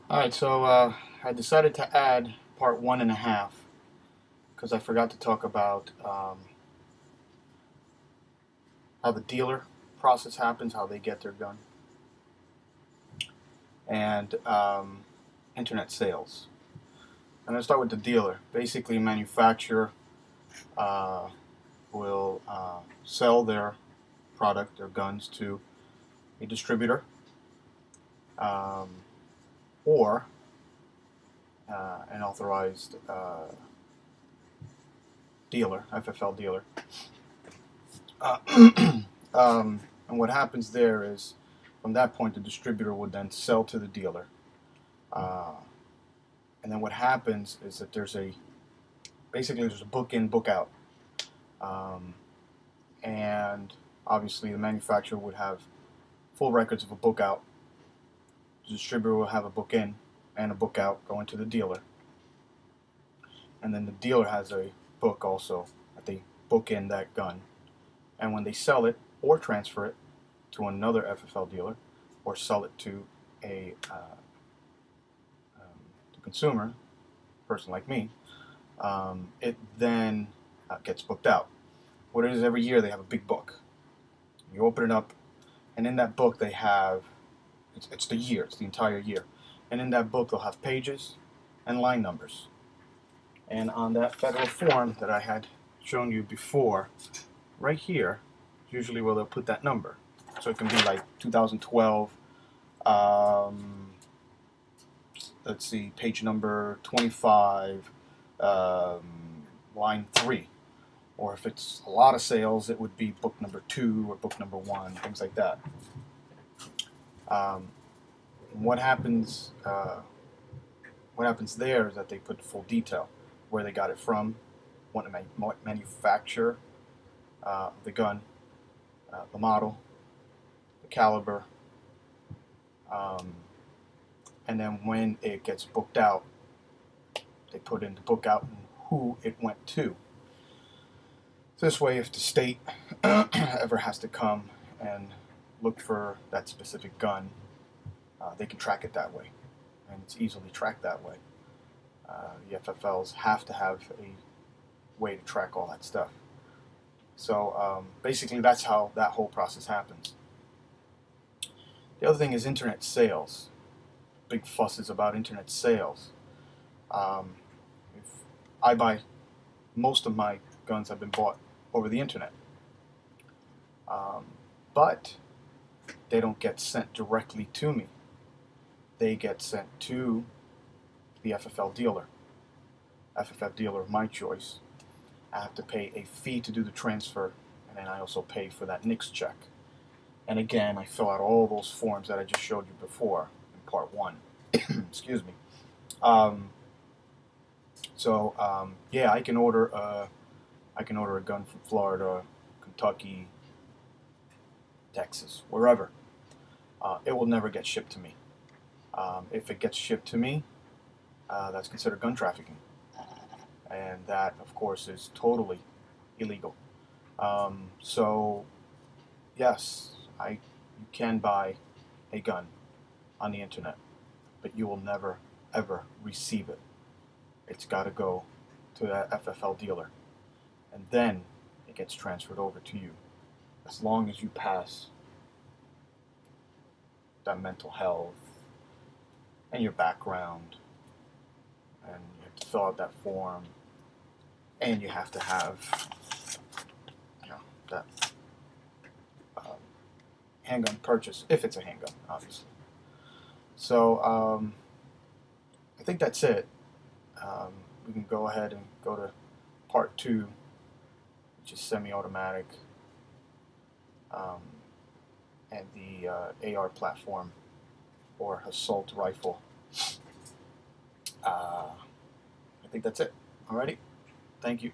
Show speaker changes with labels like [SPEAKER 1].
[SPEAKER 1] Alright, so I decided to add part 1.5 because I forgot to talk about how the dealer process happens, how they get their gun, and internet sales. I'm going to start with the dealer. Basically, a manufacturer uh, will sell their product, their guns, to a distributor um, or an authorized dealer, FFL dealer. Uh, and what happens there is, from that point, the distributor would then sell to the dealer. Uh, and then what happens is that there's a book in, book out. Um, and obviously, the manufacturer would have full records of a book out. The distributor will have a book in and a book out going to the dealer. And then the dealer has a book also that they book in that gun. And when they sell it or transfer it to another FFL dealer or sell it to a consumer, person like me, it then gets booked out. What it is, every year they have a big book. You open it up, and in that book they have, it's the year, it's the entire year. And in that book they'll have pages and line numbers. And on that federal form that I had shown you before, right here, usually where they'll put that number. So it can be like 2012, let's see, page number 25, line 3. Or if it's a lot of sales, it would be book number 2 or book number 1, things like that. Um, what happens? What happens there is that they put full detail, where they got it from, what manufacturer the gun, the model, the caliber, um, and then when it gets booked out, they put in the book out and who it went to. This way, if the state ever has to come and look for that specific gun, they can track it that way, and it's easily tracked that way. The FFLs have to have a way to track all that stuff. So basically, that's how that whole process happens. The other thing is internet sales. Big fusses about internet sales. If I buy, most of my guns have been bought over the internet, but they don't get sent directly to me. They get sent to the FFL dealer, FFL dealer of my choice. I have to pay a fee to do the transfer, and then I also pay for that NICS check. And again, I fill out all those forms that I just showed you before in part 1. Excuse me. Yeah, I can order a gun from Florida, Kentucky, Texas, wherever. It will never get shipped to me. If it gets shipped to me, that's considered gun trafficking, and that, of course, is totally illegal. So, yes, you can buy a gun on the internet, but you will never ever receive it. It's got to go to that FFL dealer, and then it gets transferred over to you. As long as you pass that mental health and your background, and you have to fill out that form, and you have to have, that handgun purchase, if it's a handgun, obviously. So I think that's it. We can go ahead and go to part 2, which is semi-automatic, and the AR platform or assault rifle. I think that's it. Alrighty, thank you.